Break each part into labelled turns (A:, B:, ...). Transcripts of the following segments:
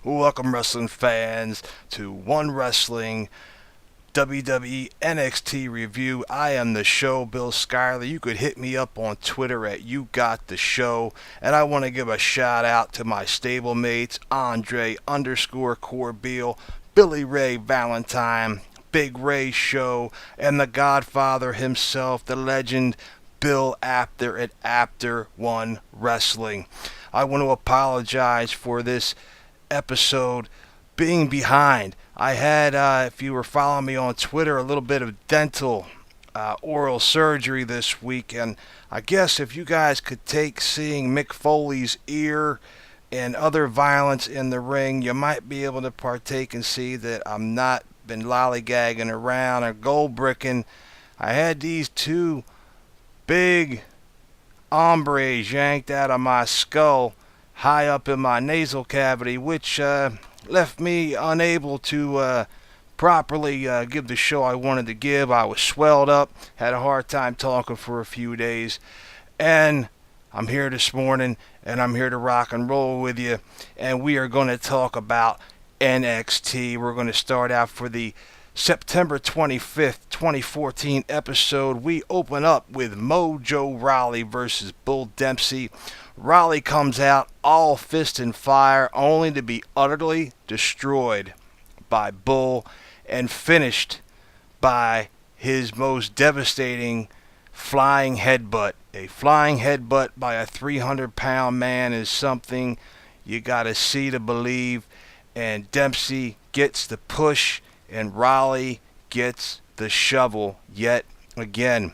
A: Welcome, wrestling fans, to One Wrestling WWE NXT Review. I am the show, Bill Schuyler. You could hit me up on Twitter at YouGotTheShow. And I want to give a shout out to my stablemates, Andre_Corbeil, Billy Ray Valentine, Big Ray Show, and the Godfather himself, the legend, Bill Apter at Apter One Wrestling. I want to apologize for this episode being behind. I had, if you were following me on Twitter, a little bit of dental oral surgery this week, and I guess if you guys could take seeing Mick Foley's ear and other violence in the ring, you might be able to partake and see that I'm not been lollygagging around or gold bricking. I had these two big hombres yanked out of my skull high up in my nasal cavity, which left me unable to properly give the show I wanted to give. I was swelled up, had a hard time talking for a few days, and I'm here this morning, and I'm here to rock and roll with you, and we are going to talk about NXT. We're going to start out for the September 25th, 2014 episode. We open up with Mojo Rawley versus Bull Dempsey. Rawley comes out all fist and fire, only to be utterly destroyed by Bull and finished by his most devastating flying headbutt. A flying headbutt by a 300-pound man is something you gotta see to believe, and Dempsey gets the push and Rawley gets the shovel yet again.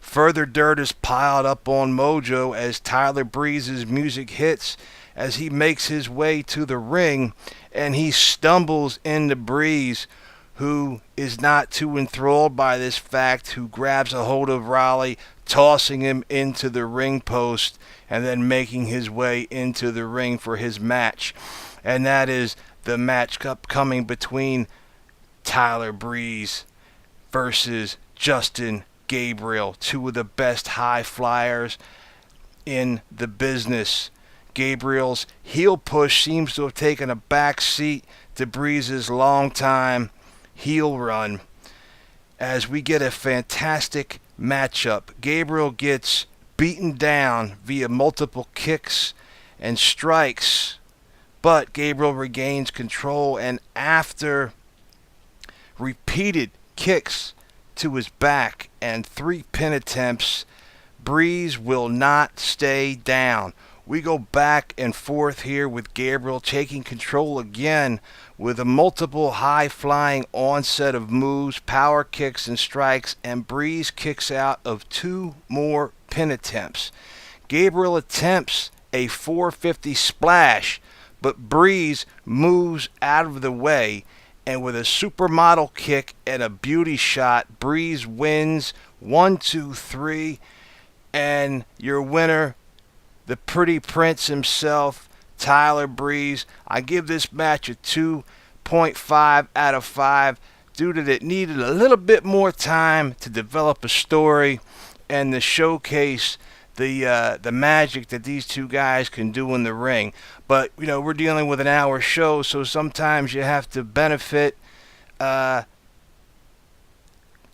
A: Further dirt is piled up on Mojo as Tyler Breeze's music hits as he makes his way to the ring, and he stumbles into Breeze, who is not too enthralled by this fact, who grabs a hold of Rawley, tossing him into the ring post and then making his way into the ring for his match. And that is the match upcoming between Tyler Breeze versus Justin Gabriel, two of the best high flyers in the business. Gabriel's heel push seems to have taken a back seat to Breeze's long-time heel run as we get a fantastic matchup. Gabriel gets beaten down via multiple kicks and strikes, but Gabriel regains control, and after repeated kicks to his back and 3 pin attempts, Breeze will not stay down. We go back and forth here with Gabriel taking control again with a multiple high-flying onset of moves, power kicks and strikes, and Breeze kicks out of 2 more pin attempts. Gabriel attempts a 450 splash, but Breeze moves out of the way, and with a supermodel kick and a beauty shot, Breeze wins 1, 2, 3, and your winner, the pretty prince himself, Tyler Breeze. I give this match a 2.5 out of 5 due to it needed a little bit more time to develop a story and to showcase the magic that these two guys can do in the ring. But, you know, we're dealing with an hour show, so sometimes you have to benefit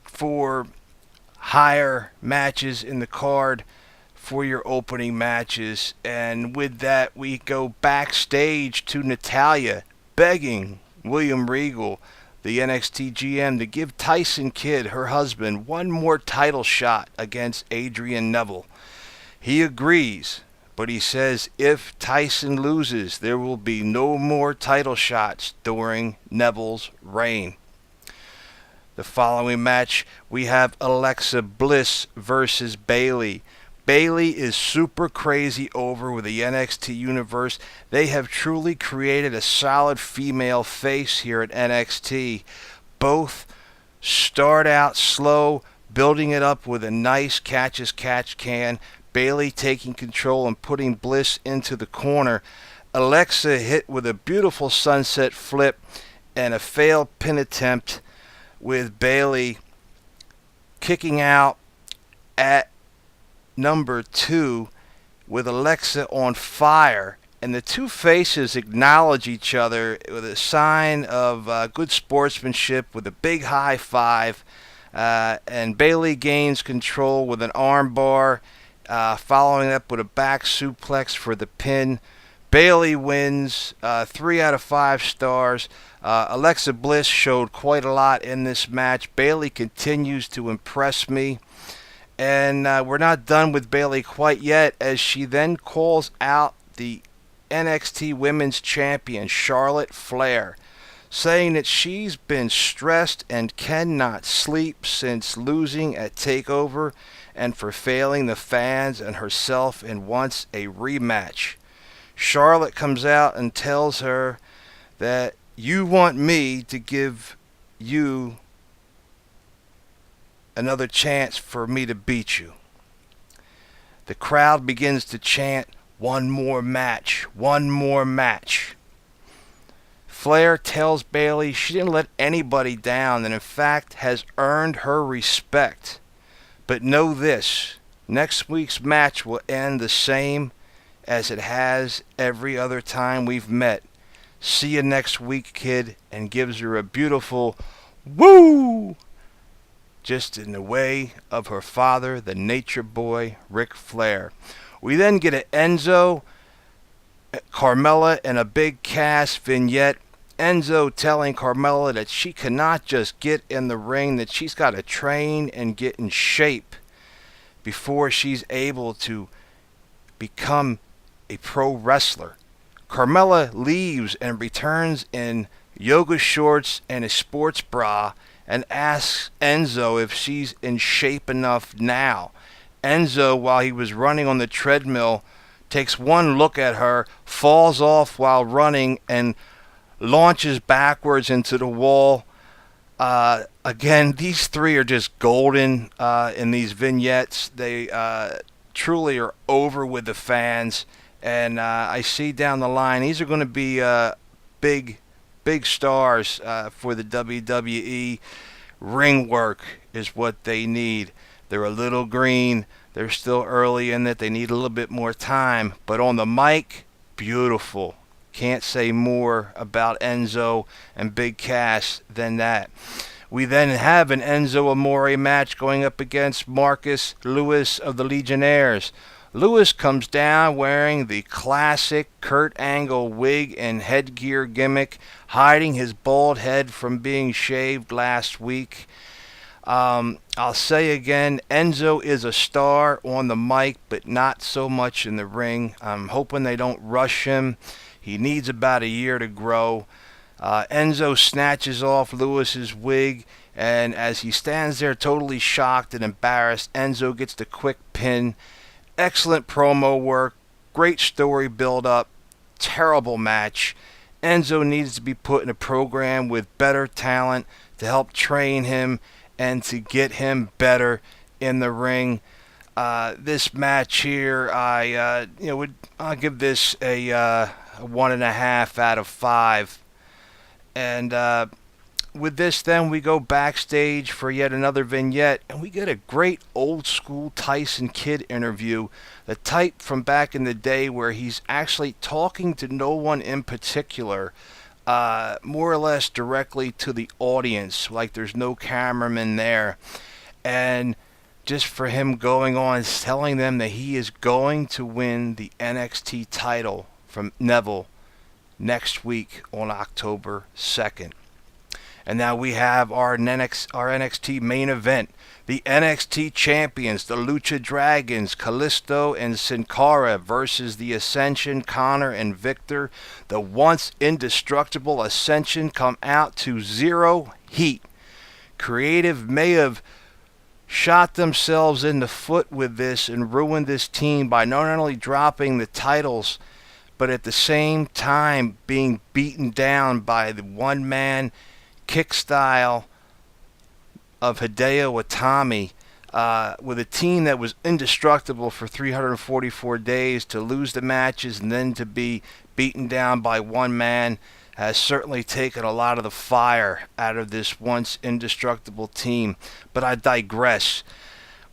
A: for higher matches in the card for your opening matches. And with that, we go backstage to Natalya begging William Regal, the NXT GM, to give Tyson Kidd, her husband, one more title shot against Adrian Neville. He agrees, but he says if Tyson loses, there will be no more title shots during Neville's reign. The following match, we have Alexa Bliss versus Bayley. Bayley is super crazy over with the NXT universe. They have truly created a solid female face here at NXT. Both start out slow, building it up with a nice catch-as-catch can. Bayley taking control and putting Bliss into the corner. Alexa hit with a beautiful sunset flip and a failed pin attempt, with Bayley kicking out at number 2 with Alexa on fire and the two faces acknowledge each other with a sign of good sportsmanship with a big high five. And Bayley gains control with an armbar, following up with a back suplex for the pin. Bayley wins, 3 out of 5 stars. Alexa Bliss showed quite a lot in this match. Bayley continues to impress me. And we're not done with Bayley quite yet, as she then calls out the NXT Women's Champion, Charlotte Flair, saying that she's been stressed and cannot sleep since losing at TakeOver and for failing the fans and herself and wants a rematch. Charlotte comes out and tells her that you want me to give you another chance for me to beat you. The crowd begins to chant, one more match, one more match. Flair tells Bayley she didn't let anybody down and in fact has earned her respect. But know this, next week's match will end the same as it has every other time we've met. See you next week, kid, and gives her a beautiful woo, just in the way of her father, the nature boy, Ric Flair. We then get an Enzo, Carmella, and a Big Cass vignette. Enzo telling Carmella that she cannot just get in the ring, that she's got to train and get in shape before she's able to become a pro wrestler. Carmella leaves and returns in yoga shorts and a sports bra and asks Enzo if she's in shape enough now. Enzo, while he was running on the treadmill, takes one look at her, falls off while running, and launches backwards into the wall. Again, these three are just golden in these vignettes. They truly are over with the fans. And I see down the line, these are going to be big stars for the WWE. Ring work is what they need. They're a little green. They're still early in it. They need a little bit more time. But on the mic, beautiful. Can't say more about Enzo and Big Cass than that. We then have an Enzo Amore match going up against Marcus Lewis of the Legionnaires. Lewis comes down wearing the classic Kurt Angle wig and headgear gimmick, hiding his bald head from being shaved last week. I'll say again, Enzo is a star on the mic, but not so much in the ring. I'm hoping they don't rush him. He needs about a year to grow. Enzo snatches off Lewis's wig, and as he stands there totally shocked and embarrassed, Enzo gets the quick pin. Excellent promo work, great story build-up, terrible match. Enzo needs to be put in a program with better talent to help train him and to get him better in the ring. This match here, I'll give this a 1.5 out of 5. And with this, then we go backstage for yet another vignette, and we get a great old school Tyson Kidd interview, the type from back in the day where he's actually talking to no one in particular, more or less directly to the audience, like there's no cameraman there. And just for him going on telling them that he is going to win the NXT title from Neville next week on October 2nd. And now we have our NXT main event. The NXT champions, the Lucha Dragons, Kalisto and Sin Cara versus the Ascension, Connor and Vicktor. The once indestructible Ascension come out to zero heat. Creative may have shot themselves in the foot with this and ruined this team by not only dropping the titles, but at the same time being beaten down by the one-man kick style of Hideo Itami, with a team that was indestructible for 344 days. To lose the matches and then to be beaten down by one man has certainly taken a lot of the fire out of this once indestructible team. But I digress.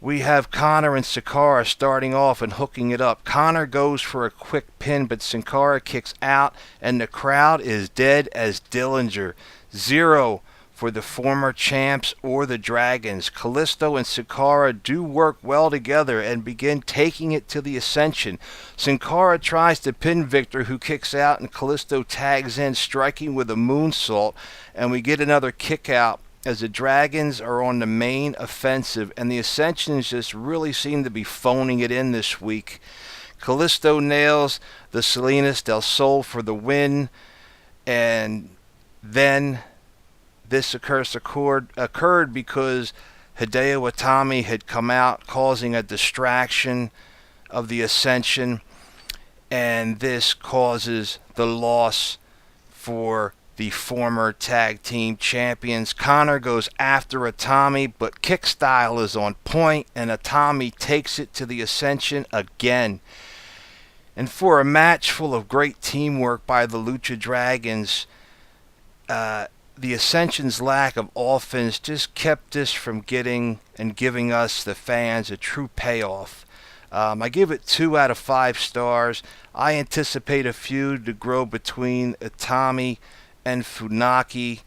A: We have Connor and Sakara starting off and hooking it up. Connor goes for a quick pin, but Sakara kicks out, and the crowd is dead as Dillinger. 0 for the former champs or the Dragons. Kalisto and Sakara do work well together and begin taking it to the Ascension. Sakara tries to pin Vicktor, who kicks out, and Kalisto tags in, striking with a moonsault, and we get another kick out as the Dragons are on the main offensive, and the Ascensions just really seem to be phoning it in this week. Kalisto nails the Salinas del Sol for the win, and then this occurred because Hideo Itami had come out, causing a distraction of the Ascension, and this causes the loss for the former tag team champions. Connor goes after Itami, but kick style is on point, and Itami takes it to the Ascension again. And for a match full of great teamwork by the Lucha Dragons, the Ascension's lack of offense just kept us from giving us, the fans, a true payoff. I give it 2 out of 5 stars. I anticipate a feud to grow between Itami and Funaki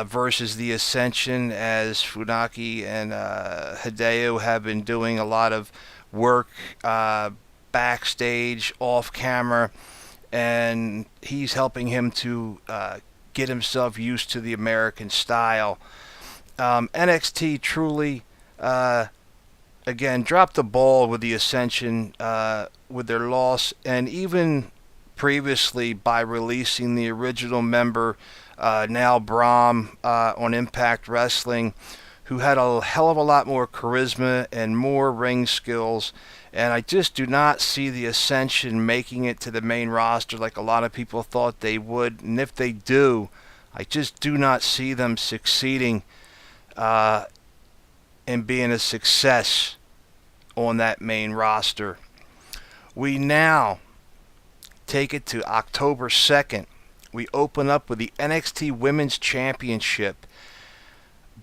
A: versus the Ascension, as Funaki and Hideo have been doing a lot of work backstage, off camera, and he's helping him to get himself used to the American style. NXT truly, again, dropped the ball with the Ascension with their loss, and even previously by releasing the original member, now Brahm, on Impact Wrestling, who had a hell of a lot more charisma and more ring skills. And I just do not see the Ascension making it to the main roster like a lot of people thought they would. And if they do, I just do not see them succeeding in being a success on that main roster. We now take it to October 2nd. We open up with the NXT Women's Championship.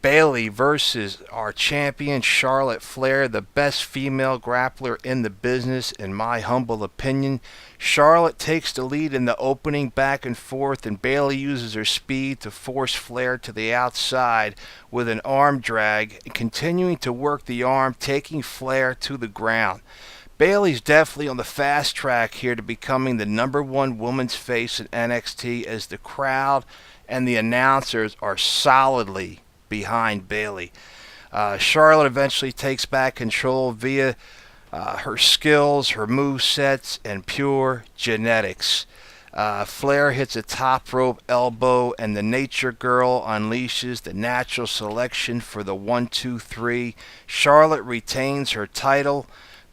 A: Bayley versus our champion Charlotte Flair, the best female grappler in the business, in my humble opinion. Charlotte takes the lead in the opening back and forth, and Bayley uses her speed to force Flair to the outside with an arm drag, continuing to work the arm, taking Flair to the ground. Bayley's definitely on the fast track here to becoming the #1 woman's face in NXT, as the crowd and the announcers are solidly behind Bayley. Charlotte eventually takes back control via her skills, her movesets, and pure genetics. Flair hits a top rope elbow, and the Nature Girl unleashes the natural selection for the 1-2-3. Charlotte retains her title.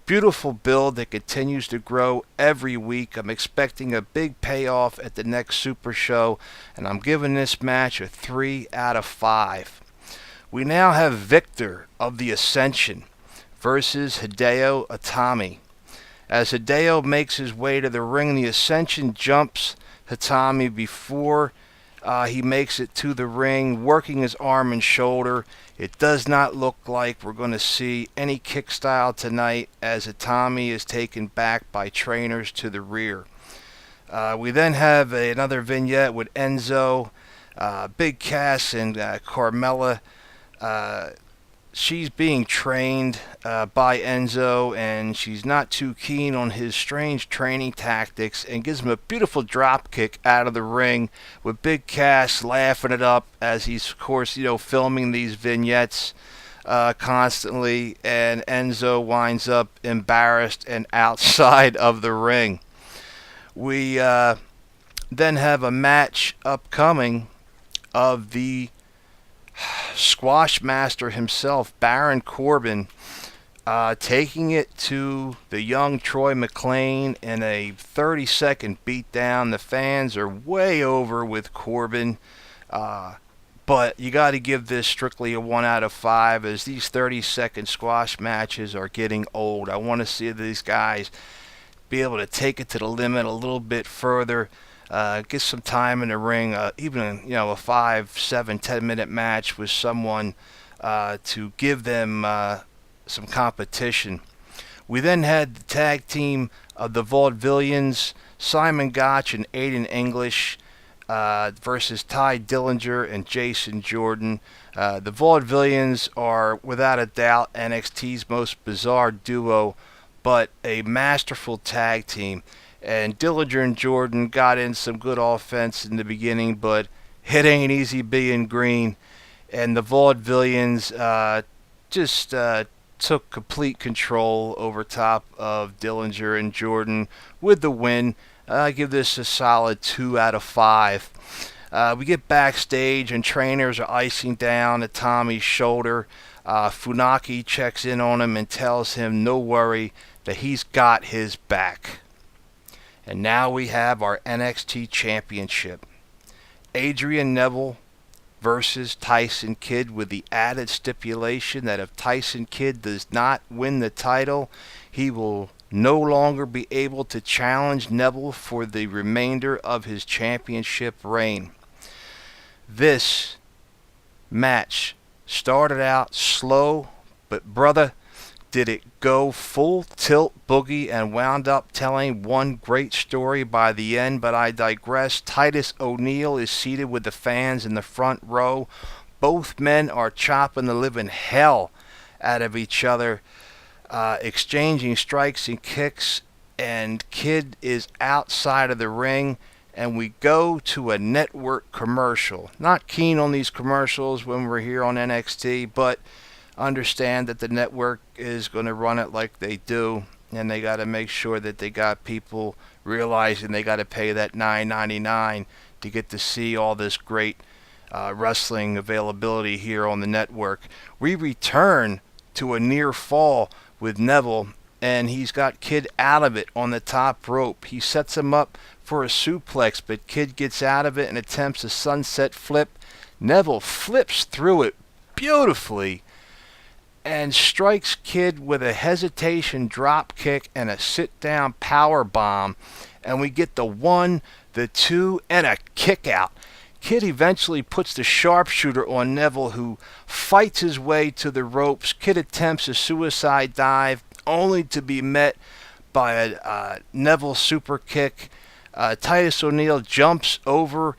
A: Beautiful build that continues to grow every week. I'm expecting a big payoff at the next Super Show, and I'm giving this match a 3 out of 5. We now have Vicktor of the Ascension versus Hideo Itami. As Hideo makes his way to the ring, the Ascension jumps Itami before he makes it to the ring, working his arm and shoulder. It does not look like we're going to see any kick style tonight, as Itami is taken back by trainers to the rear. We then have another vignette with Enzo, Big Cass, and Carmella. She's being trained by Enzo, and she's not too keen on his strange training tactics, and gives him a beautiful drop kick out of the ring, with Big Cass laughing it up as he's, of course, filming these vignettes constantly, and Enzo winds up embarrassed and outside of the ring. We then have a match upcoming of the Squash Master himself, Baron Corbin, taking it to the young Troy McClain in a 30-second beatdown. The fans are way over with Corbin, but you got to give this strictly a 1 out of 5, as these 30-second squash matches are getting old. I want to see these guys be able to take it to the limit a little bit further. Get some time in the ring, even a 5, 7, 10-minute match with someone to give them some competition. We then had the tag team of the Vaudevillians, Simon Gotch and Aiden English, versus Ty Dillinger and Jason Jordan. The Vaudevillians are without a doubt NXT's most bizarre duo, but a masterful tag team. And Dillinger and Jordan got in some good offense in the beginning, but it ain't easy being green. And the Vaudevillians just took complete control over top of Dillinger and Jordan with the win. I give this a solid 2 out of 5. We get backstage and trainers are icing down Itami's shoulder. Funaki checks in on him and tells him no worry, that he's got his back. And now we have our NXT Championship. Adrian Neville versus Tyson Kidd, with the added stipulation that if Tyson Kidd does not win the title, he will no longer be able to challenge Neville for the remainder of his championship reign. This match started out slow, but brother, did it go full tilt boogie and wound up telling one great story by the end, but I digress. Titus O'Neil is seated with the fans in the front row. Both men are chopping the living hell out of each other, exchanging strikes and kicks, and Kidd is outside of the ring, and we go to a network commercial. Not keen on these commercials when we're here on NXT, but understand that the network is going to run it like they do, and they got to make sure that they got people realizing they got to pay that $9.99 to get to see all this great wrestling availability here on the network. We return to a near fall with Neville, and he's got Kidd out of it on the top rope. He sets him up for a suplex, but Kidd gets out of it and attempts a sunset flip. Neville flips through it beautifully and strikes Kidd with a hesitation drop kick and a sit-down power bomb, and we get the 1, the 2, and a kick out. Kidd eventually puts the sharpshooter on Neville, who fights his way to the ropes. Kidd attempts a suicide dive, only to be met by a Neville super kick. Titus O'Neil jumps over,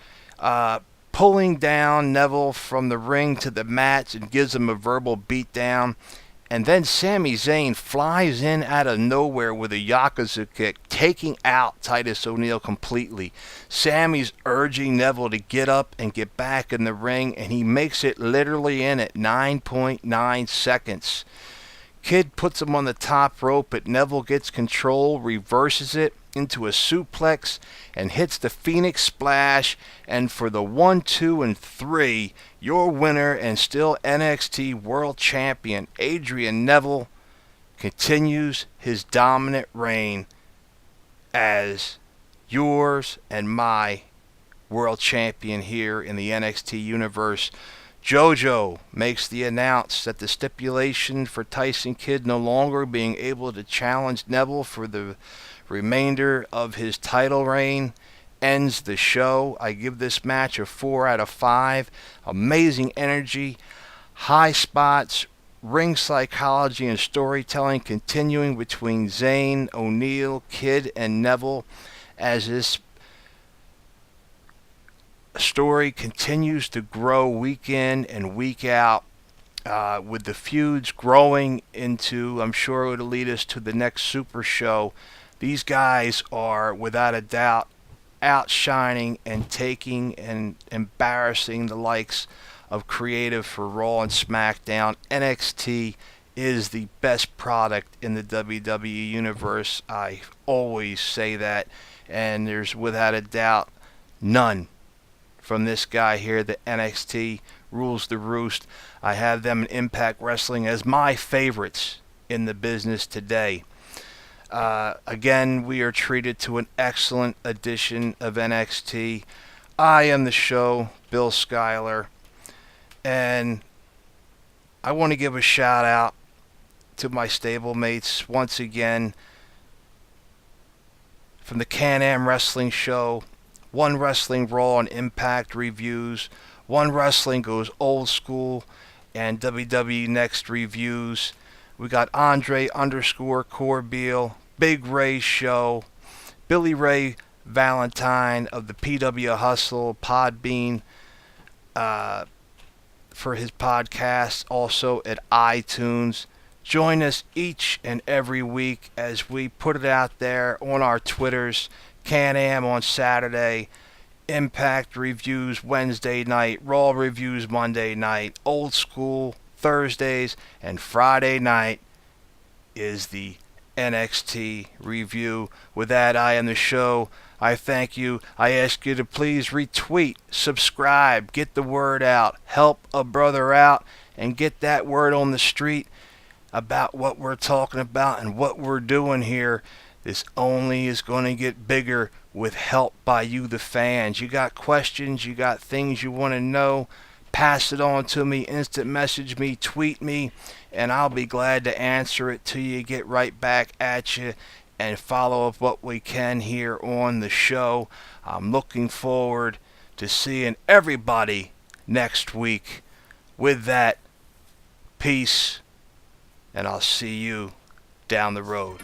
A: pulling down Neville from the ring to the mats and gives him a verbal beatdown. And then Sami Zayn flies in out of nowhere with a Yakuza kick, taking out Titus O'Neil completely. Sami's urging Neville to get up and get back in the ring, and he makes it literally in at 9.9 seconds. Kidd puts him on the top rope, but Neville gets control, reverses it into a suplex, and hits the Phoenix Splash. And for the 1, 2, and 3, your winner and still NXT World Champion Adrian Neville continues his dominant reign as yours and my World Champion here in the NXT universe. Mojo makes the announce that the stipulation for Tyson Kidd no longer being able to challenge Neville for the remainder of his title reign ends the show. I give this match a 4 out of 5. Amazing energy, high spots, ring psychology, and storytelling continuing between Zayn, O'Neil, Kidd, and Neville as this story continues to grow week in and week out, with the feuds growing into, I'm sure it'll lead us to the next Super Show. These guys are without a doubt outshining and taking and embarrassing the likes of creative for Raw and SmackDown. NXT is the best product in the WWE universe. I always say that, and there's without a doubt none from this guy here. The NXT rules the roost. I have them in Impact Wrestling as my favorites in the business today. Again, we are treated to an excellent edition of NXT. I am the show, Bill Schuyler, and I want to give a shout out to my stablemates once again from the Can-Am Wrestling Show. One Wrestling Raw and Impact reviews. One Wrestling goes old school and WWE Next reviews. We got Andre underscore Corbeil, Big Ray Show, Billy Ray Valentine of the PW Hustle, Podbean, for his podcast, also at iTunes. Join us each and every week as we put it out there on our Twitters. Can-Am on Saturday, Impact Reviews Wednesday night, Raw Reviews Monday night, Old School Thursdays, and Friday night is the NXT review. With that, I am the show. I thank you. I ask you to please retweet, subscribe, get the word out, help a brother out, and get that word on the street about what we're talking about and what we're doing here. This only is going to get bigger with help by you, the fans. You got questions, you got things you want to know, pass it on to me, instant message me, tweet me, and I'll be glad to answer it to you, get right back at you, and follow up what we can here on the show. I'm looking forward to seeing everybody next week. With that, peace, and I'll see you down the road.